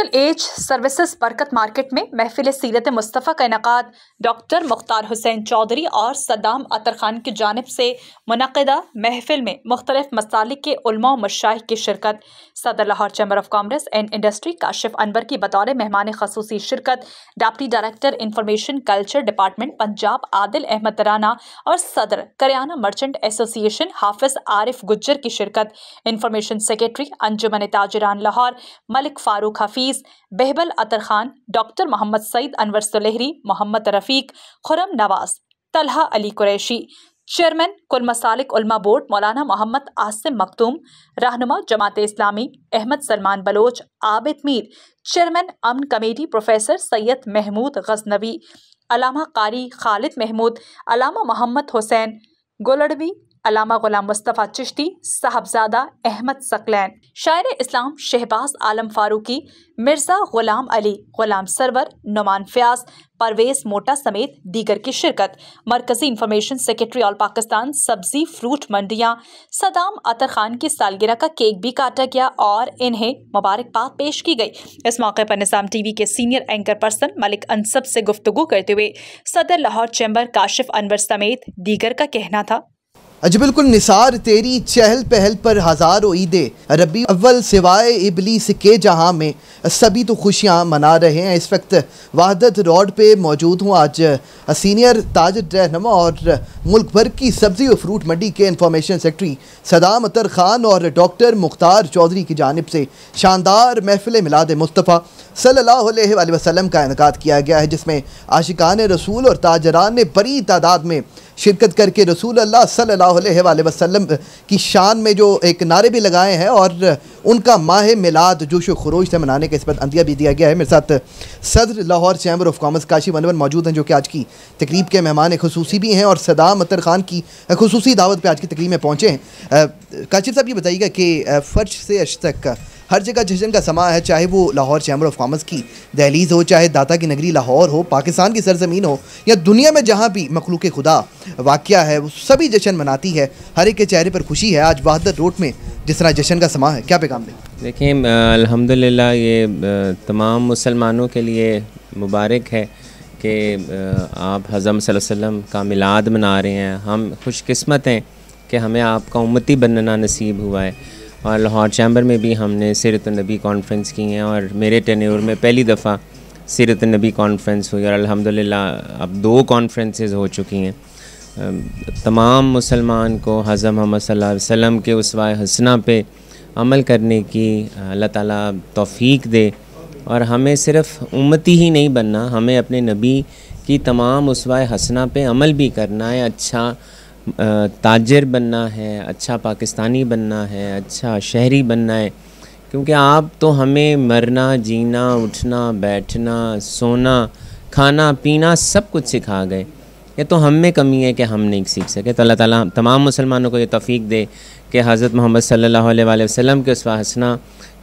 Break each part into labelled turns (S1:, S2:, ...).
S1: Middle age services बरकत market में महफिल सीरत मुस्तफ़ा का इनकाद डॉक्टर मुख्तार हुसैन चौधरी और सद्दाम अतर खान की जानिब से मुनक़िदा महफिल में मुख्तलिफ मसालिक के उलमा व मशाइख की शिरकत। सदर Lahore chamber of commerce and industry Kashif Anwar की बतौर मेहमान खसूसी शिरकत, deputy director information culture department Punjab Adil Ahmad Rana और सदर करियाना मर्चेंट एसोसिएशन हाफिज आरिफ गुज्जर की शिरकत। Information secretary Anjuman Tajiran Lahore Malik Farooq Hafeez, Bahbal Atar Khan, doctor Mohammad Saeed Anwar Sulehri, Mohammad Rafiq, Khurram Nawaz, Talha Ali Qureshi, chairman Kul Masalik Ulema board Maulana Mohammad Asim Makhdoom, रहनुमा जमात इस्लामी अहमद सलमान बलोच, आबिद मीर, चेयरमैन अमन कमेटी प्रोफेसर सैयद महमूद गजनवी, अलामा कारी खालिद महमूद, अलामा मोहम्मद हुसैन गोलडवी, अलामा गुलाम मुस्तफ़ा चिश्ती, साहबजादा अहमद सकलैन, शायर इस्लाम शहबाज आलम फारूकी, मिर्ज़ा गुलाम अली, गुलाम सरवर, नुमान फ़याज़, परवेज़ मोटा समेत दीगर की शिरकत। मरकज़ी इंफॉर्मेशन सेक्रेटरी ऑल पाकिस्तान सब्जी फ्रूट मंडियाँ सद्दाम अतर खान की सालगिरह का केक भी काटा गया और इन्हें मुबारकबाद पेश की गई। इस मौके पर निज़ाम टीवी के senior anchor person Malik unsub से गुफ्तगू करते हुए सदर लाहौर चैम्बर काशिफ अनवर समेत दीगर का कहना था।
S2: जी बिल्कुल, निसार तेरी चहल पहल पर हज़ारों ईदे रबी अव्वल सिवाय इबलीस के जहां में सभी तो खुशियां मना रहे हैं। इस वक्त वहदत रोड पे मौजूद हूं। आज सीनियर ताजिर रहनुमा और मुल्क भर की सब्ज़ी और फ्रूट मंडी के इंफॉर्मेशन सेक्रेटरी सद्दाम अतर खान और डॉक्टर मुख्तार चौधरी की जानिब से शानदार महफिल मिलाद मुस्तफ़ा सल्लल्लाहु अलैहि वसल्लम का इनकाद किया गया है, जिसमें आशिकान रसूल और ताजरान ने बड़ी तादाद में शिरकत करके रसूल अल्लाह सल्लल्लाहु अलैहि वसल्लम की शान में जो एक नारे भी लगाए हैं और उनका माह मिलाद जोश व खरोश से मनाने का इस पर अंदिया भी दिया गया है। मेरे साथ सदर Lahore chamber of commerce Kashif Anwar मौजूद हैं, जो कि आज की तकरीब के मेहमान खसूसी भी हैं और सद्दाम अतर खान की खसूसी दावत पर आज की तकरीब में पहुँचे हैं। काशिफ साहब, ये बताइएगा कि फर्श से अर्श तक हर जगह जश्न का समा है, चाहे वो लाहौर चैम्बर ऑफ कॉमर्स की दहलीज़ हो, चाहे दाता की नगरी लाहौर हो, पाकिस्तान की सरजमीन हो या दुनिया में जहाँ भी मखलूक खुदा वाक़या है, वो सभी जश्न मनाती है। हर एक के चेहरे पर खुशी है। आज वहदत रोड में जिस तरह जश्न का समा है, क्या पैगाम दें?
S3: देखिए, अल्हम्दुलिल्लाह ये तमाम मुसलमानों के लिए मुबारक है कि आप हज़रत सल्लल्लाहु अलैहि वसल्लम का मिलाद मना रहे हैं। हम खुशकिस्मत हैं कि हमें आपका उम्मती बनना नसीब हुआ है। और लाहौर चैम्बर में भी हमने सीरत नबी कॉन्फ्रेंस की हैं और मेरे टेन्योर में पहली दफ़ा सीरत नबी कॉन्फ्रेंस हुई और अल्हम्दुलिल्लाह अब 2 कॉन्फ्रेंसेस हो चुकी हैं। तमाम मुसलमान को हज़रत मोहम्मद सल्लल्लाहु अलैहि वसल्लम के उसवा हसना पे अमल करने की अल्लाह ताला तौफ़ीक दे और हमें सिर्फ़ उम्मती ही नहीं बनना, हमें अपने नबी की तमाम उसवा हसना पे अमल भी करना है। अच्छा ताजिर बनना है, अच्छा पाकिस्तानी बनना है, अच्छा शहरी बनना है, क्योंकि आप तो हमें मरना, जीना, उठना, बैठना, सोना, खाना, पीना सब कुछ सिखा गए। ये तो हम में कमी है कि हम नहीं सीख सके। तो अल्लाह ताला तमाम मुसलमानों को ये तौफ़ीक दे कि हज़रत मोहम्मद सल्लल्लाहु अलैहि वसल्लम के उसवा हसना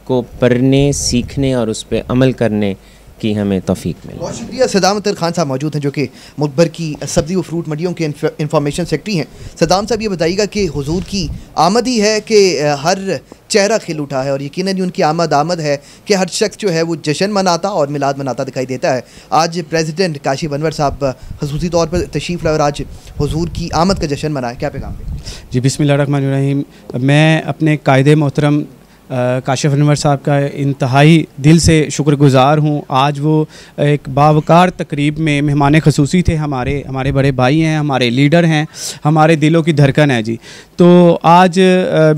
S3: को पढ़ने, सीखने और उस पर अमल करने की हमें तौफीक मिले।
S2: बहुत शुक्रिया। सद्दाम अतर खान साहब मौजूद हैं, जो कि मुल्क भर की सब्ज़ी व फ्रूट मंडियों के इंफॉर्मेशन सेक्रेटरी हैं। सद्दाम साहब, ये बताइएगा कि हुजूर की आमद ही है कि हर चेहरा खिल उठा है और यकीनन उनकी आमद है कि हर शख्स जो है वो जश्न मनाता और मिलाद मनाता दिखाई देता है। आज प्रेसिडेंट काशिफ अनवर साहब खसूसी तौर पर तशरीफ़ लाए और आज हुजूर की आमद का जश्न मनाए, क्या पैगाम दें?
S4: जी, बिस्मिल्लाहिर्रहमानिर्रहीम। मैं अपने कायदे मोहतरम काशिफ अनवर साहब का इंतहाई दिल से शुक्रगुज़ार हूँ। आज वो एक बावकार तकरीब में मेहमान खसूसी थे। हमारे बड़े भाई हैं, हमारे लीडर हैं, हमारे दिलों की धड़कन है जी। तो आज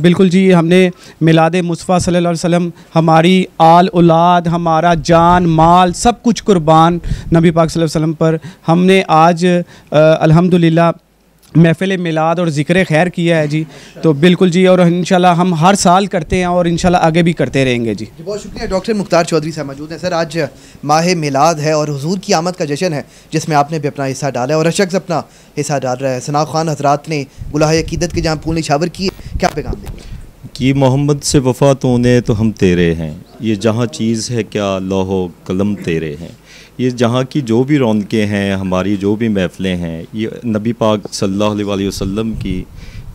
S4: बिल्कुल जी, हमने मिलाद मुस्तफ़ा सल्लल्लाहु अलैहि वसल्लम, हमारी आल औलाद, हमारा जान माल सब कुछ कुर्बान नबी पाक सल्लल्लाहु अलैहि वसल्लम पर हमने आज अल्हम्दुलिल्लाह महफिल मिलाद और ज़िक्र खैर किया है जी। तो बिल्कुल जी, और इंशाल्लाह हम हर साल करते हैं और इंशाल्लाह आगे भी करते रहेंगे जी।
S2: बहुत शुक्रिया। डॉक्टर मुख्तार चौधरी साहब मौजूद हैं। सर, आज माह मिलाद है और हुजूर की आमद का जश्न है, जिसमें आपने भी अपना हिस्सा डाला है और हर शख्स अपना हिस्सा डाल रहा है। सना खान हजरात ने गुलाह अकीदत के जहाँ फूल निछावर किए, क्या पैगाम देंगे?
S5: कि मोहम्मद से वफ़ा तूने तो हम तेरे हैं, ये जहाँ चीज़ है क्या लौहो कलम तेरे हैं। ये जहाँ की जो भी रौनकें हैं, हमारी जो भी महफ़िलें हैं, ये नबी पाक सल्लल्लाहु अलैहि वसल्लम की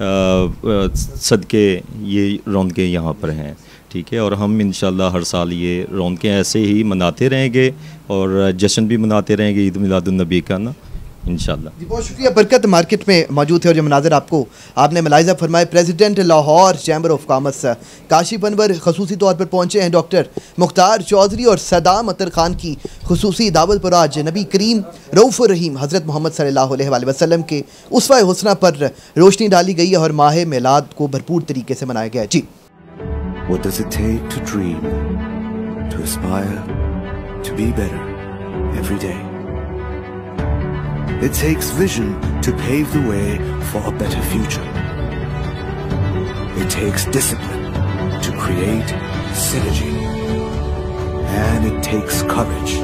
S5: सदके ये रौनकें यहाँ पर हैं। ठीक है, और हम इंशाल्लाह हर साल ये रौनकें ऐसे ही मनाते रहेंगे और जश्न भी मनाते रहेंगे ईद मिलादुन्नबी का ना, इंशाल्लाह।
S2: जी बहुत शुक्रिया। बरकत मार्केट में मौजूद थे और जो मनाजर आपको आपने मुलाहिजा फरमाए, president Lahore chamber of commerce Kashif Anwar खसूसी तौर पर पहुँचे हैं डॉक्टर मुख्तार चौधरी और सदाम अतर खान की खसूसी दावत पर आज नबी करीम रऊफ़ुर रहीम हज़रत मोहम्मद सल्लल्लाहु अलैहि वसल्लम के उसवा हुस्ना पर रोशनी डाली गई है और माह मिलाद को भरपूर तरीके से मनाया गया। जी
S6: What does it take to dream, to aspire, to be better every day? It takes vision to pave the way for a better future. It takes discipline to create synergy. And it takes courage